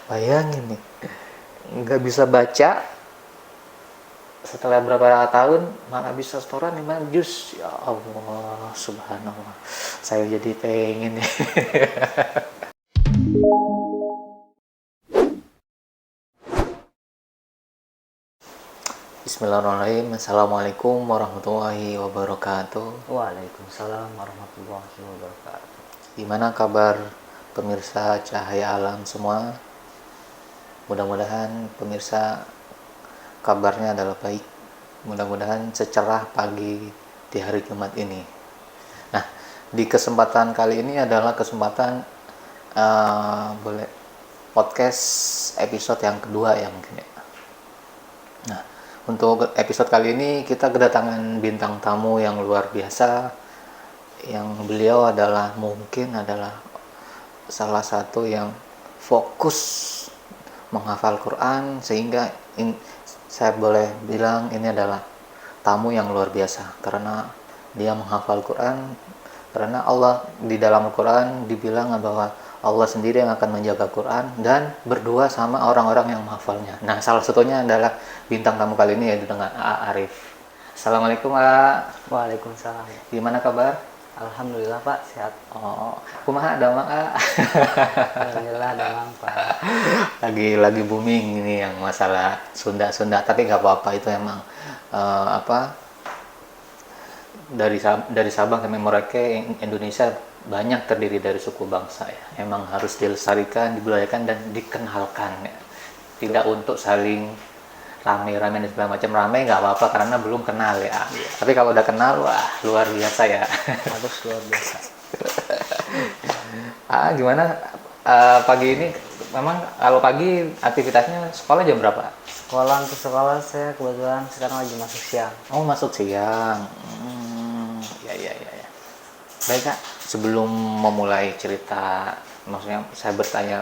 Bayangin nih, nggak bisa baca, setelah berapa tahun malah bisa setoran 5 juz. Ya Allah, subhanallah. Saya jadi pengen nih. Bismillahirrahmanirrahim. Assalamualaikum warahmatullahi wabarakatuh. Waalaikumsalam warahmatullahi wabarakatuh. Gimana kabar pemirsa Cahaya Alam semua? Mudah-mudahan pemirsa kabarnya adalah baik. Mudah-mudahan secerah pagi di hari Jumat ini. Nah, di kesempatan kali ini adalah kesempatan boleh podcast episode yang kedua ya mungkin ya. Nah, untuk episode kali ini kita kedatangan bintang tamu yang luar biasa, yang beliau mungkin adalah salah satu yang fokus menghafal Quran, sehingga saya boleh bilang ini adalah tamu yang luar biasa karena dia menghafal Quran. Karena Allah di dalam Quran dibilang bahwa Allah sendiri yang akan menjaga Quran dan berdua sama orang-orang yang menghafalnya. Nah, salah satunya adalah bintang tamu kali ini, yaitu dengan A. Arif. Assalamualaikum, A. Waalaikumsalam. Gimana kabar? Alhamdulillah Pak, sehat. Oh, kumaha damang, A? Alhamdulillah damang Pak. Lagi booming ini yang masalah Sunda, tapi nggak apa-apa, itu emang dari Sabang sampai Merauke, Indonesia banyak terdiri dari suku bangsa ya. Emang harus dilestarikan, dibudayakan dan dikenalkan ya. Tidak untuk saling rame-rame dan segala macam. Rame nggak apa-apa karena belum kenal ya. Tapi kalau udah kenal, wah luar biasa ya. Harus luar biasa. Gimana pagi ini? Memang kalau pagi aktivitasnya sekolah jam berapa? Untuk sekolah saya kebetulan sekarang lagi masuk siang. Oh, masuk siang. Ya. Baik, Kak. Sebelum memulai cerita, maksudnya saya bertanya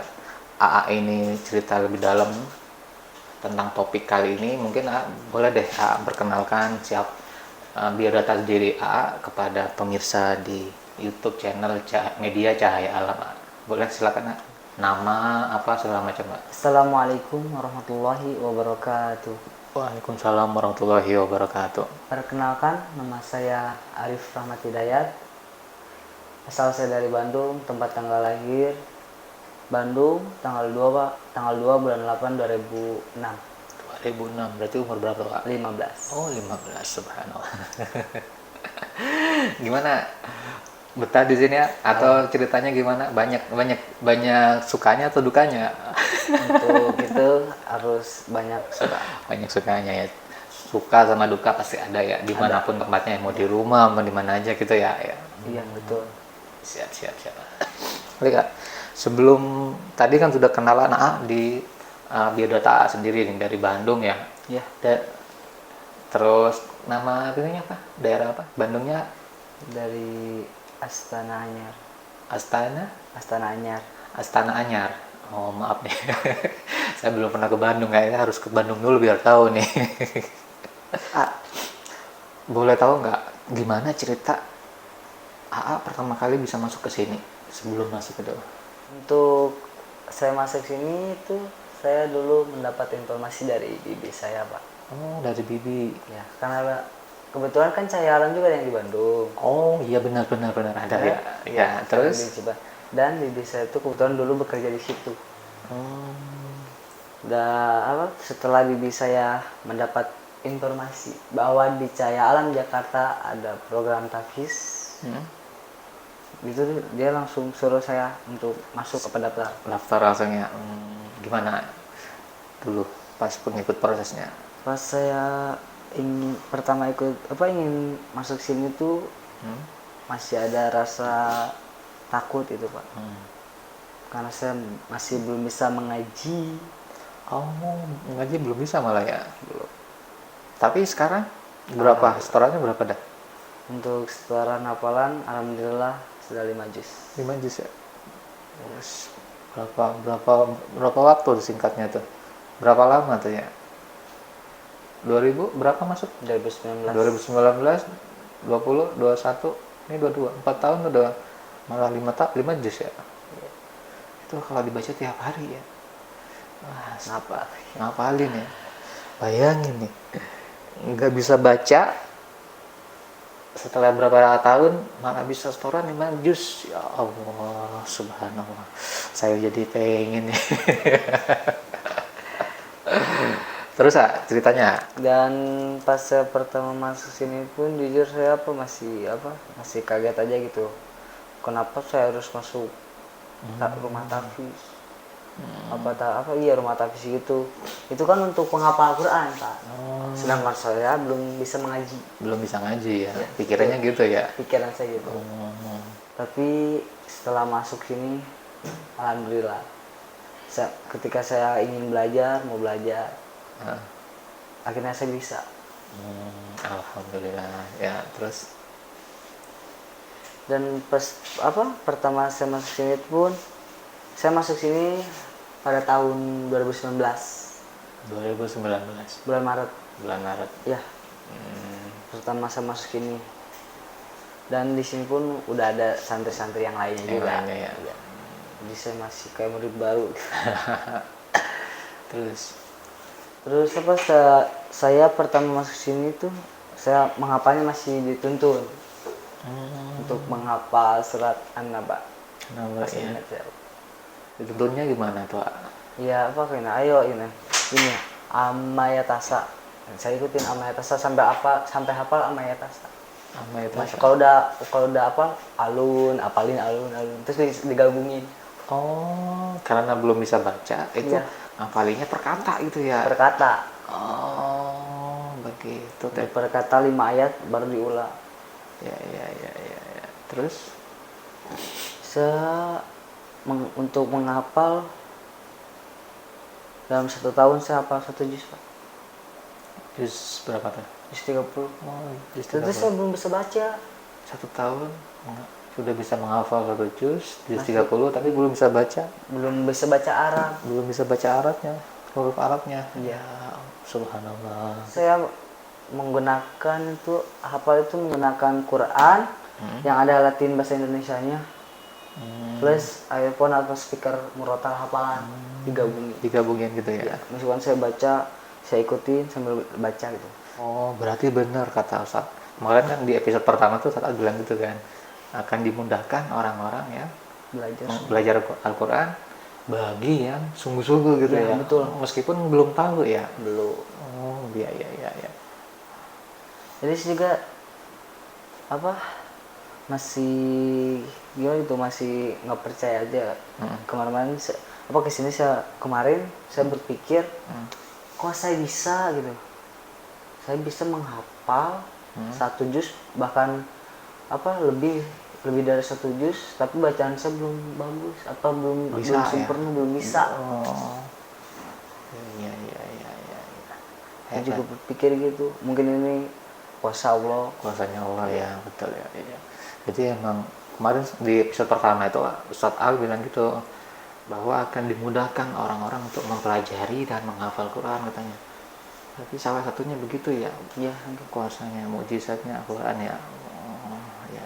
AA ini cerita lebih dalam tentang topik kali ini, mungkin boleh deh AA perkenalkan biodata diri AA kepada pemirsa di YouTube channel Media Cahaya Alam. Boleh, silakan, AA. Nama apa segala macam, Pak. Assalamualaikum warahmatullahi wabarakatuh. Waalaikumsalam warahmatullahi wabarakatuh. Perkenalkan, nama saya Arif Rahmat Hidayat. Asal saya dari Bandung, tempat tanggal lahir Bandung, tanggal 2 Pak, tanggal 2 bulan 8 2006. 2006, berarti umur berapa, Pak? 15. Oh, 15, subhanallah. Gimana betah di sini ya? Atau ceritanya gimana? Banyak sukanya atau dukanya? Untuk itu harus banyak suka. Banyak sukanya ya. Suka sama duka pasti ada ya, dimanapun tempatnya, mau di rumah, mau di mana aja gitu ya. Iya, betul. Siap. Oke, Kak. Sebelum tadi kan sudah kenalan di biodata sendiri nih, dari Bandung ya. Iya. Terus nama ininya apa? Daerah apa? Bandungnya Dari Astana Anyar. Astana Anyar. Oh, maaf nih. Saya belum pernah ke Bandung, kayaknya harus ke Bandung dulu biar tahu nih. Boleh tahu nggak gimana cerita AA pertama kali bisa masuk ke sini sebelum masuk ke dalam? Untuk saya masuk sini itu saya dulu mendapat informasi dari bibi saya, Pak. Oh, dari bibi. Ya, karena kebetulan kan Cahaya Alam juga yang di Bandung. Oh iya, benar ada ya. Ya, terus Dan bibi saya itu kebetulan dulu bekerja di situ. Setelah bibi saya mendapat informasi bahwa di Cahaya Alam Jakarta ada program tahfiz, itu dia langsung suruh saya untuk masuk ke daftar langsungnya. Gimana dulu pas pengikut prosesnya? Pas saya ingin masuk sini tuh masih ada rasa takut itu, Pak. Karena saya masih belum bisa mengaji. Oh, mengaji belum bisa malah ya? Belum. Tapi sekarang berapa? Setorannya berapa dah? Untuk setoran hafalan alhamdulillah sudah 5 juz. 5 juz ya? Terus berapa waktu singkatnya tuh? Berapa lama tuh ya? 2000 berapa masuk? 2019. 2020, 21, ini 22. 4 tahun udah malah 5 juz ya. Itu kalau dibaca tiap hari ya. Wah, Ngapa? ngapalin ya. Bayangin nih, nggak bisa baca, setelah berapa tahun malah bisa setoran 5 juz. Ya Allah, subhanallah. Saya jadi pengen nih. Terus ceritanya. Dan pas saya pertama masuk sini pun jujur saya masih kaget aja gitu. Kenapa saya harus masuk rumah tahfiz? Rumah tahfiz gitu. Itu kan untuk penghafal Quran, Pak. Sedangkan saya belum bisa mengaji. Belum bisa ngaji ya, pikirannya gitu ya. Pikiran saya gitu. Tapi setelah masuk sini, alhamdulillah. Ketika saya ingin belajar, mau belajar, akhirnya saya bisa. Alhamdulillah ya. Terus Dan pertama saya masuk sini pun, saya masuk sini pada tahun 2019 bulan Maret. Ya, pertama saya masuk sini. Dan di sini pun udah ada santri-santri yang lainnya juga. Ya. Jadi saya masih kayak murid baru. Terus saya pertama masuk sini tuh saya menghafalnya masih dituntun untuk menghafal surat An-Naba. Ya. Dituntunnya gimana tuh? Ya ayo ini Amayatasa. Saya ikutin Amayatasa sampai hafal Amayatasa. Kalau udah apalin alun terus digabungin. Oh, karena belum bisa baca itu hafalinnya per kata gitu ya. Per kata. Oh, begitu teh. Per kata 5 ayat baru diulang. Ya. Terus untuk menghafal dalam 1 tahun saya hafal 1 juz, Pak. Juz berapa tuh? Juz 30. Juz 30. Terus saya belum bisa baca. 1 tahun sudah bisa menghafal 1 juz 30, tapi belum bisa baca. Belum bisa baca Arab. Belum bisa baca Arabnya, huruf Arabnya. Ya, subhanallah. Saya hafal itu menggunakan Quran yang ada Latin bahasa Indonesianya. Plus iPhone atau speaker murotal hafalan digabungin gitu ya. Misalkan saya baca, saya ikutin sambil baca gitu. Oh, berarti benar kata Ustaz. Kemarin kan di episode pertama tuh Ustaz bilang gitu kan, akan dimudahkan orang-orang yang belajar Al-Quran bagi yang sungguh-sungguh gitu ya. Betul. Meskipun belum tahu ya. Belum. Oh, iya. Jadi juga masih nggak percaya aja. Kemarin kesini saya berpikir kok saya bisa gitu. Saya bisa menghafal 1 juz, bahkan lebih dari 1 juz, tapi bacaan saya belum bagus, belum sempurna, belum bisa. Oh. Iya. Saya juga berpikir gitu. Mungkin ini kuasanya Allah ya, betul ya. Jadi emang kemarin di episode pertama itu Ustadz Al bilang gitu, bahwa akan dimudahkan orang-orang untuk mempelajari dan menghafal Quran katanya. Tapi salah satunya begitu ya. Iya, kuasanya, mukjizatnya Al-Quran ya. Oh, ya.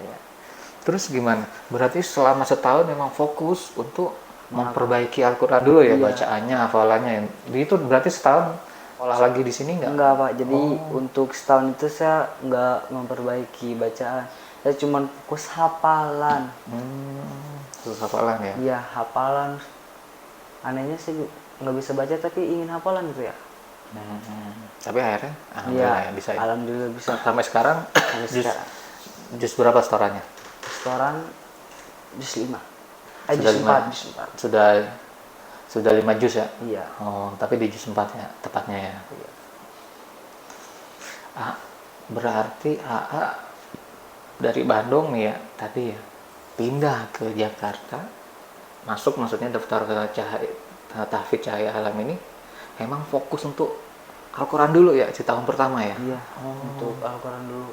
Terus gimana? Berarti selama setahun memang fokus untuk memperbaiki Al-Quran dulu ya, bacaannya, hafalannya. Itu berarti setahun olah lagi di sini nggak? Enggak, Pak. Jadi untuk setahun itu saya nggak memperbaiki bacaan. Saya cuma fokus hafalan. Terus hafalan ya? Iya, hafalan. Anehnya sih nggak bisa baca tapi ingin hafalan gitu ya. Tapi akhirnya alhamdulillah ya bisa. Alhamdulillah bisa. Sampai sekarang juz berapa setorannya? Setoran juz 5. Juz 4. Sudah 5 juz ya? Iya. Oh, tapi di juz 4 ya tepatnya ya. Iya. Berarti AA dari Bandung nih ya tadi ya, pindah ke Jakarta, maksudnya daftar ke Tahfidz Cahaya Alam ini memang fokus untuk Al-Quran dulu ya di tahun pertama ya? Iya, untuk Al-Quran dulu.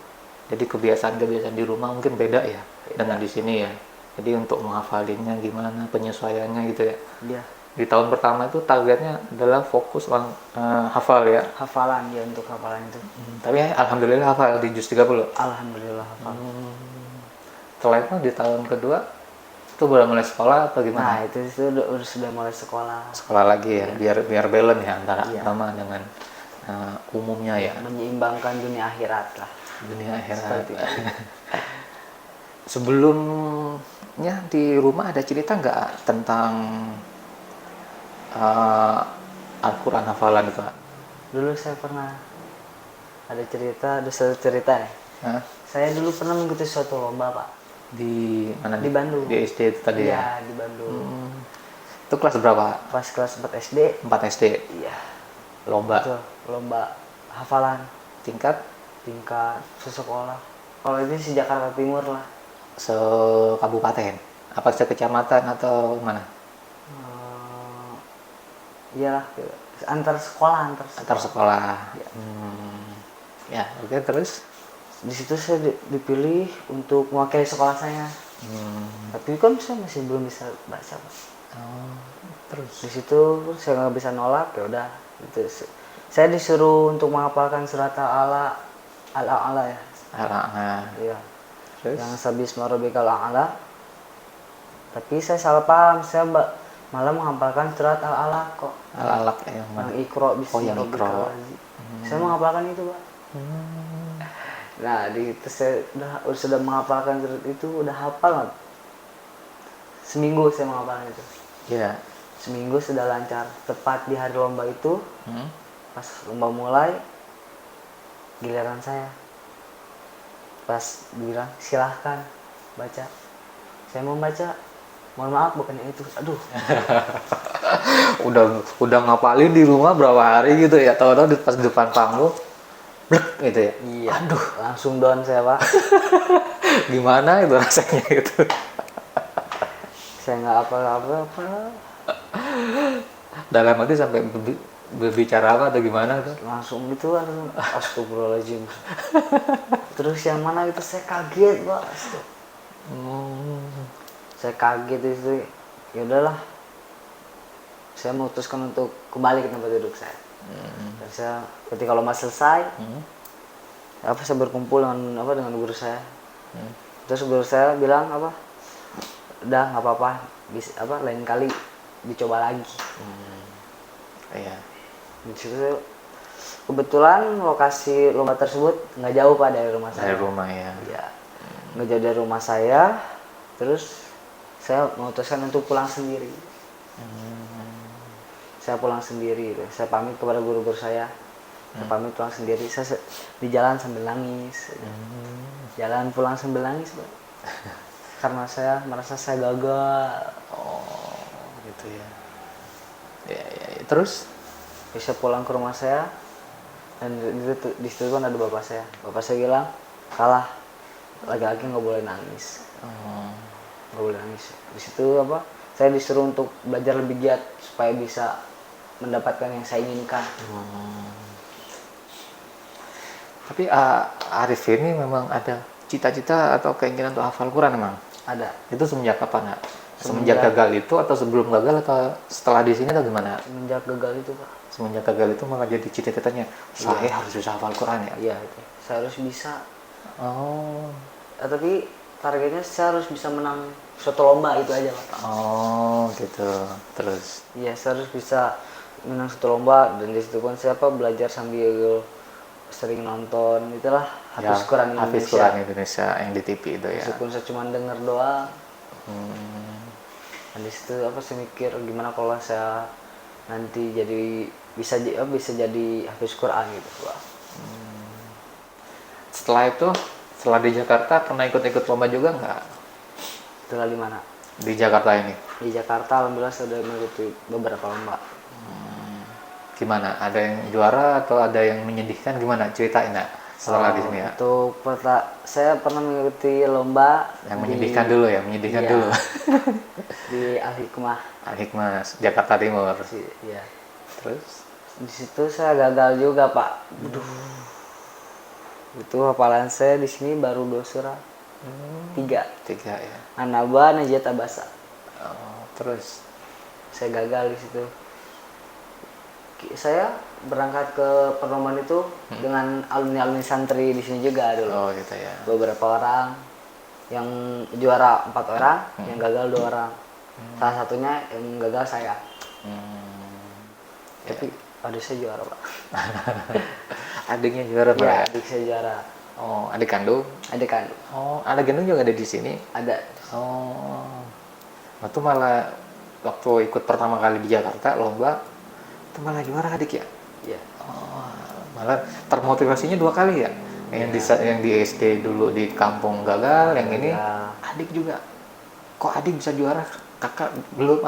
Jadi kebiasaan di rumah mungkin beda ya dengan di sini ya. Jadi untuk menghafalinnya gimana, penyesuaiannya gitu ya. Iya. Di tahun pertama itu targetnya adalah fokus hafal ya. Hafalan ya, untuk hafalan itu. Tapi alhamdulillah hafal di juz 30. Alhamdulillah hafal. Setelah itu di tahun kedua Itu udah mulai sekolah atau Nah gimana? itu sudah mulai sekolah. Sekolah lagi ya, biar balance ya antara Iya. agama dengan umumnya ya, Menyeimbangkan dunia akhirat lah. dunia akhirat. Seperti itu. Sebelumnya di rumah ada cerita nggak tentang uh, Al-Quran hafalan itu, Kak? Dulu saya pernah ada satu cerita nih. Hah? Saya dulu pernah mengikuti suatu lomba Pak. Di mana? Di Bandung. Di SD itu tadi ya? Iya di Bandung. Itu kelas berapa? Pas kelas 4 SD. 4 SD. Iya. Lomba. Itu lomba hafalan Tingkat tingkat sekolah. Kalau ini si Jakarta Timur lah. se-kabupaten? Apa se-kecamatan atau mana? Iyalah antar sekolah. Antar sekolah. Ya. Ya, oke, terus? Di situ saya dipilih untuk mewakili sekolah saya. Tapi kan saya masih belum bisa baca Pak. Oh, terus? Di situ saya nggak bisa nolak, ya udah. Itu saya disuruh untuk menghafalkan surat Al-A'la ya. Nah, Iya. terus? Yang sabisma rabbikal a'la. Tapi saya salah paham, saya malah menghafalkan surat Al-Alaq kok. Al-Alaq yang mana? Yang Iqra bismi Oh, yang rabbikal Iqra. ladzi. Saya menghafalkan itu, Pak. Nah, di itu saya sudah menghafalkan surat itu, udah hafal banget. Seminggu saya menghafalkan itu. Ya. Seminggu sudah lancar. Tepat di hari lomba itu, Hmm? pas lomba mulai, giliran saya. Pas bilang silahkan baca. Saya mau baca. Mohon maaf bukannya itu. Aduh. udah ngapalin di rumah berapa hari gitu ya, tahu-tahu pas di depan panggung blek gitu ya. Iya. Aduh, langsung down saya, Pak. Gimana itu rasanya gitu? Saya nggak apa-apa. Dalam hati sampai berbicara apa atau gimana tuh? Langsung gitu astagfirullahaladzim. Terus yang mana itu saya kaget, Pak. Saya kaget itu. Ya udahlah. Saya memutuskan untuk kembali ke tempat duduk saya. Dan saya ketika lomba selesai, saya berkumpul dengan guru saya. Terus guru saya bilang udah nggak apa-apa, lain kali dicoba lagi. Iya. Di situ kebetulan lokasi lomba tersebut nggak jauh Pak dari rumah saya. Dari rumah ya. Iya. Nggak jauh dari rumah saya. Terus saya memutuskan untuk pulang sendiri. Saya pulang sendiri. Saya pamit kepada guru-guru saya. Saya pamit pulang sendiri. Saya di jalan sambil nangis. Jalan pulang sambil nangis, Pak. Karena saya merasa saya gagal. Oh, gitu ya. Ya. Terus? Bisa pulang ke rumah saya. Dan di situ kan ada bapak saya. Bapak saya bilang, kalah. Laki-laki nggak boleh nangis. Nggak boleh nangis. Di situ saya disuruh untuk belajar lebih giat supaya bisa mendapatkan yang saya inginkan. Tapi Arif ini memang ada cita-cita atau keinginan untuk hafal Quran memang? Ada. Itu semenjak kapan, Nak? Semenjak gagal itu atau sebelum gagal atau setelah di sini atau gimana? Semenjak gagal itu, Pak. Semenjak gagal itu malah jadi cita-citanya, saya harus bisa hafal Quran ya? Iya, itu. Saya harus bisa. Oh. Tapi targetnya saya harus bisa menang suatu lomba itu aja, Pak. Oh, gitu. Terus? Iya, saya harus bisa menang suatu lomba dan di situ pun saya belajar sambil sering nonton itulah Hafiz Quran Indonesia. Hafiz Quran Indonesia yang di TV itu ya. Meskipun saya cuma dengar doang. Dan di situ saya mikir gimana kalau saya nanti bisa jadi Hafiz Quran gitu, Pak. Setelah di Jakarta pernah ikut-ikut lomba juga nggak? Setelah di mana? Di Jakarta ini? Di Jakarta alhamdulillah saya sudah mengikuti beberapa lomba. Gimana? Ada yang juara atau ada yang menyedihkan? Gimana? Ceritain, Nak, setelah di sini ya. Untuk saya pernah mengikuti lomba Yang menyedihkan dulu ya, menyedihkan iya, dulu. di Al-Hikmah. Al-Hikmah, Jakarta Timur. Iya. Terus? Di situ saya gagal juga, Pak. Itu hafalan saya di sini baru 2 surat. 3 ya. An-Naba, Najat, Abasa. Oh, terus? Saya gagal di situ. Saya berangkat ke perlombaan itu dengan alumni santri di sini juga dulu. Oh, gitu ya. Beberapa orang. yang juara 4 orang, yang gagal 2 orang. Salah satunya yang gagal saya. Tapi adik saya juara, Pak. Adiknya juara Pak? Iya, Ya? adik saya juara. Oh, adik kandung? Adik kandung. Oh, adik kandung juga ada di sini? Ada. Oh, itu malah waktu ikut pertama kali di Jakarta lomba, itu malah juara adik ya? Iya. Oh, malah termotivasinya 2 kali ya? Yang di SD dulu di kampung gagal, yang ini adik juga. Kok adik bisa juara? Kakak belum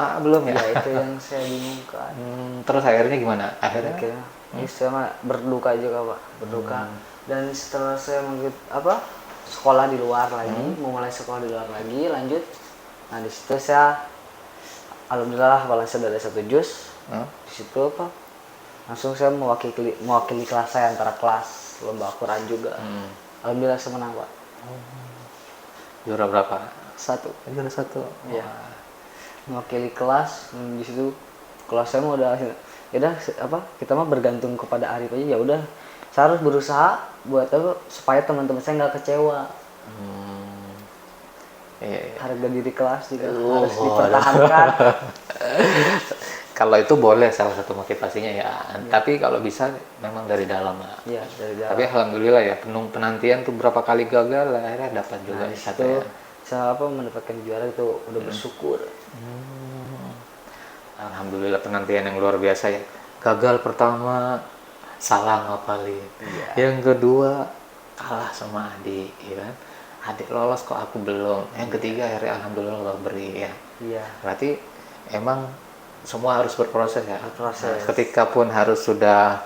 ya? Ya itu yang saya bingungkan. Terus akhirnya gimana? Akhirnya saya mah berduka juga, Pak. Berduka. Dan setelah saya sekolah di luar lagi, memulai sekolah di luar lagi, lanjut. Nah di situ saya alhamdulillah balas dari 1 juz. Di situ langsung saya mewakili kelas saya antara kelas lomba Quran juga. Alhamdulillah saya menang, Pak. Juara berapa? 1. Juara 1. Iya. Mewakili kelas. Di situ kelas saya mau udah ya udah kita mah bergantung kepada Arif aja. Ya udah saya harus berusaha buat supaya teman-teman saya nggak kecewa. Harga diri kelas juga harus dipertahankan. Kalau itu boleh salah satu motivasinya ya. Tapi kalau bisa memang dari dalam lah. Iya, dari dalam. Tapi alhamdulillah ya, penantian tuh berapa kali gagal akhirnya dapat juga satu ya. Saya mendapatkan juara itu udah bersyukur. Alhamdulillah penantian yang luar biasa ya. Gagal pertama salah ngapalin. Yang kedua kalah sama adik, ya kan? Adik lolos kok aku belum. Yang ketiga akhirnya alhamdulillah Allah beri ya. Iya. Berarti emang semua harus berproses ya. Proses. Nah, ketika pun harus sudah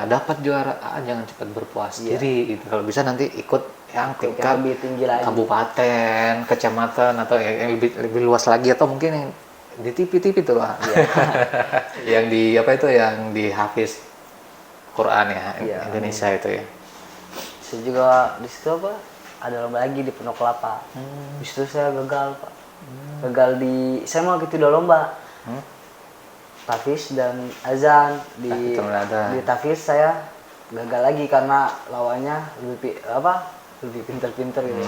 dapat juaraan jangan cepat berpuas diri gitu. Kalau bisa nanti ikut yang tingkat lebih tinggi lagi, kabupaten, kecamatan atau yang lebih luas lagi atau mungkin yang di TV tuh lah. Yang di yang di Hafiz Quran ya, Indonesia itu ya. Saya juga di situ ada lomba lagi di Pondok Kelapa. Di situ saya gagal, Pak. Gagal saya mau ikut 2 lomba. Tafiz dan azan di Tafiz saya gagal lagi karena lawannya lebih pinter-pinter gitu.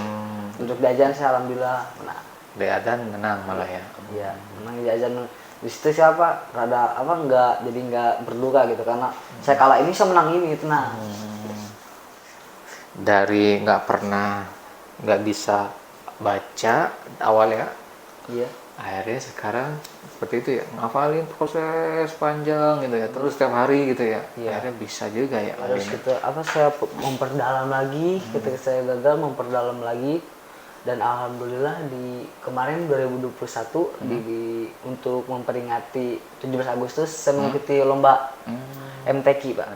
Duduk di azan saya alhamdulillah menang. Di azan menang malah ya. Iya, menang di azan. Di situ siapa rada nggak berduka gitu karena saya kalah ini saya menang ini tenang. Dari nggak bisa baca awalnya. Iya. Akhirnya sekarang seperti itu ya, ngafalin proses panjang gitu ya, terus setiap hari gitu ya. Akhirnya bisa juga ya. Harus saya memperdalam lagi, ketika saya gagal memperdalam lagi. Dan alhamdulillah di kemarin 2021 untuk memperingati 17 Agustus saya mengikuti lomba MTQ, Pak.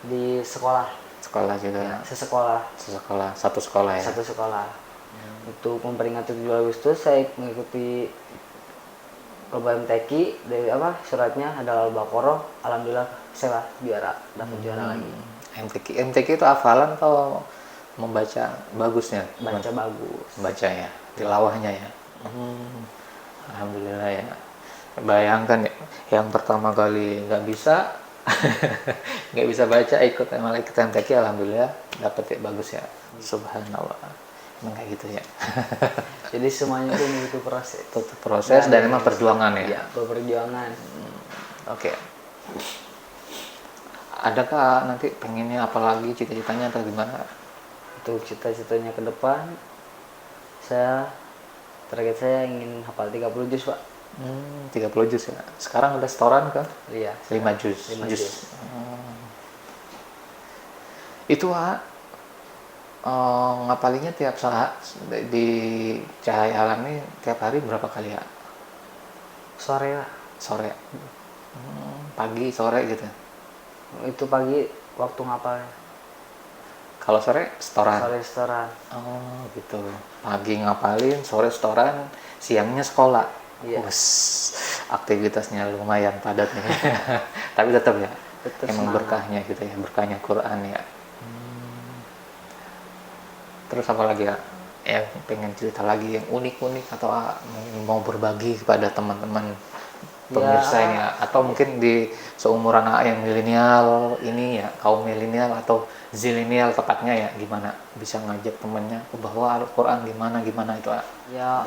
Di sekolah juga. Satu sekolah ya. Untuk memperingati 17 Agustus saya mengikuti lomba MTQ dari suratnya ada Al-Baqarah. Alhamdulillah saya juara, dapat juara lagi. MTQ itu hafalan atau membaca bagusnya? Baca bagus. Baca ya, tilawahnya ya. Alhamdulillah ya. Bayangkan ya, yang pertama kali nggak bisa nggak bisa baca malah ikut MTQ, alhamdulillah dapat ya bagus ya. Subhanallah. Emang kayak gitu ya. Jadi semuanya itu begitu proses. Dan memang perjuangan ya. Iya, perjuangan. Oke. Adakah nanti pengennya apalagi cita-citanya atau gimana? Untuk cita-citanya ke depan, target saya ingin hafal 30 juz, Pak. 30 juz ya. Sekarang udah setoran kan? Iya. 5 juz. Itu ngapalinya tiap saat di Cahaya Alam ini tiap hari berapa kali ya? Sore, Pak. Sore. Pagi, sore gitu. Itu pagi waktu ngapalnya. Kalau sore setoran. Oh, gitu. Pagi ngapalin, sore setoran, siangnya sekolah. Iya. Aktivitasnya lumayan padat nih. Tapi tetap ya. Emang semangat. Berkahnya gitu ya, berkahnya Quran ya. Terus apa lagi ya? Yang pengen cerita lagi yang unik-unik atau mau berbagi kepada teman-teman pemirsa ini ya, atau mungkin di seumuran AA yang milenial ini ya, kaum milenial atau zilenial tepatnya ya, gimana bisa ngajak temennya bahwa Al-Quran gimana itu A? Ya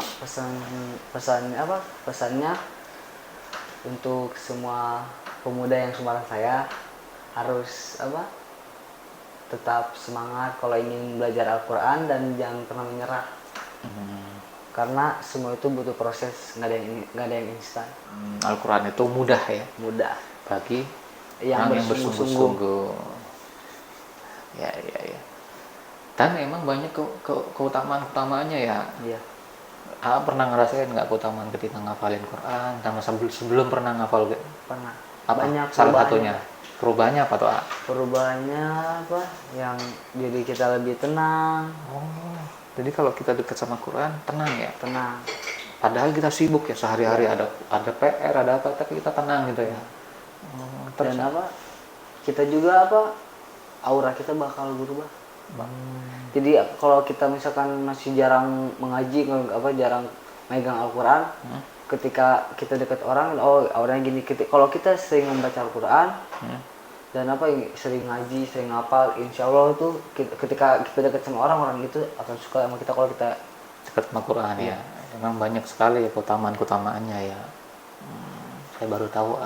pesannya untuk semua pemuda yang seumuran saya harus tetap semangat kalau ingin belajar Al-Quran dan jangan pernah menyerah. Karena semua itu butuh proses, nggak ada yang instan. Al-Quran itu mudah ya, Mudah bagi yang orang yang bersungguh-sungguh. Ya. Dan emang banyak keutamaan-keutamaannya ya. Iya. Pernah ngerasain nggak keutamaan ketika ngafalin Quran, sama sebelum pernah ngafal? Pernah. Apa? Banyak Salah satunya. Perubahannya apa tuh? Perubahannya yang diri kita lebih tenang. Oh, jadi kalau kita dekat sama Quran tenang ya. Tenang. Padahal kita sibuk ya sehari-hari, ada PR, ada apa, tapi kita tenang gitu ya. Dan kita juga aura kita bakal berubah. Jadi kalau kita misalkan masih jarang mengaji, jarang megang Al-Quran, ketika kita dekat orang, auranya gini. Kalau kita sering membaca Al-Quran dan sering ngaji, sering ngapal, insya Allah tuh ketika kita dekat sama orang itu akan suka sama kita kalau kita dekat sama Quran ya. Memang banyak sekali ya keutamaannya ya. Saya baru tahu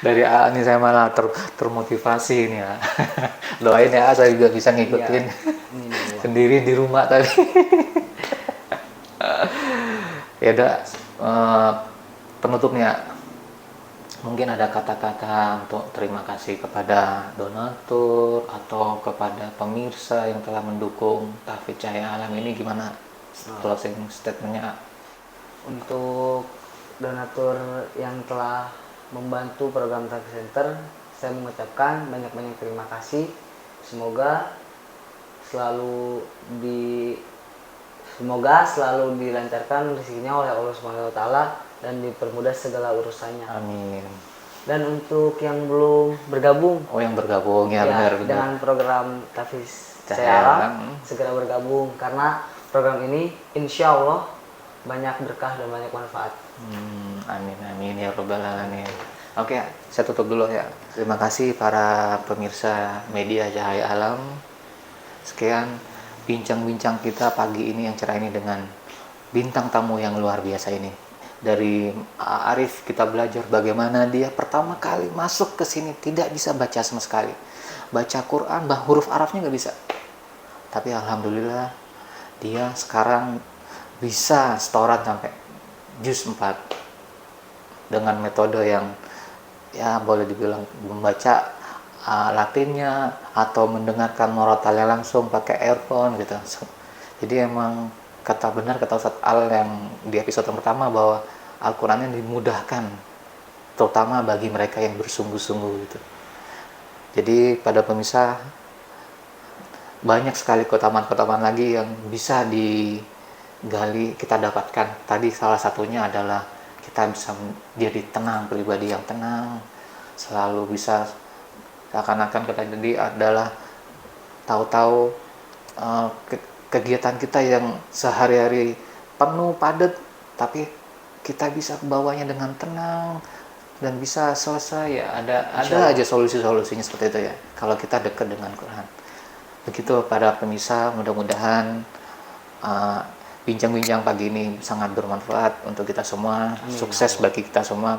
dari A ini saya malah termotivasi ini ya. Doain ya saya juga bisa ngikutin sendiri di rumah tadi. Ya udah, penutupnya mungkin ada kata-kata untuk terima kasih kepada donatur atau kepada pemirsa yang telah mendukung Tahfidz Cahaya Alam ini, gimana closing statementnya? Untuk donatur yang telah membantu program Tahfidz Center, saya mengucapkan banyak-banyak terima kasih. Semoga selalu dilancarkan rezekinya oleh Allah Subhanahu wa taala dan dipermudah segala urusannya. Amin. Dan untuk yang belum bergabung, yang bergabung ya, benar. Dengan program Tahfidz Cahaya Alam, segera bergabung karena program ini insya Allah banyak berkah dan banyak manfaat. Amin ya Rabbal Alamin. Oke, saya tutup dulu ya. Terima kasih para pemirsa media Cahaya Alam. Sekian bincang-bincang kita pagi ini yang cerah ini dengan bintang tamu yang luar biasa ini. Dari Arif kita belajar bagaimana dia pertama kali masuk ke sini tidak bisa baca sama sekali. Baca Quran, huruf Arabnya nggak bisa. Tapi alhamdulillah dia sekarang bisa setoran sampai juz 4 dengan metode yang ya boleh dibilang membaca Latinnya atau mendengarkan murotalnya langsung pakai earphone gitu. Jadi emang kata Ustadz Al yang di episode pertama bahwa Al-Quran yang dimudahkan terutama bagi mereka yang bersungguh-sungguh gitu. Jadi pada pemirsa, banyak sekali keutamaan lagi yang bisa digali kita dapatkan. Tadi salah satunya adalah kita bisa jadi tenang, pribadi yang tenang, selalu bisa seakan-akan kita jadi adalah tahu-tahu kegiatan kita yang sehari-hari penuh padat, tapi kita bisa bawanya dengan tenang dan bisa selesai ya. Ada aja solusinya seperti itu ya kalau kita dekat dengan Quran. Begitu para pemirsa, mudah-mudahan bincang-bincang pagi ini sangat bermanfaat untuk kita semua. Amin. Sukses bagi kita semua.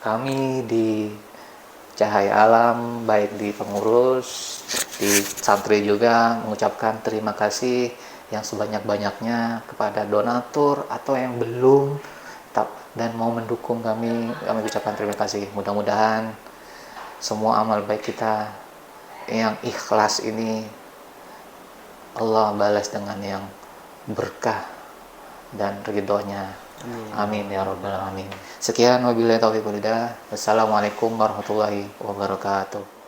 Kami di Cahaya Alam, baik di pengurus, di santri juga, mengucapkan terima kasih yang sebanyak-banyaknya kepada donatur atau yang belum dan mau mendukung kami ucapkan terima kasih. Mudah-mudahan semua amal baik kita yang ikhlas ini Allah balas dengan yang berkah dan ridhonya. Amin ya Rabbal Alamin. Sekian wabillahi taufiq wal hidayah. Wassalamualaikum warahmatullahi wabarakatuh.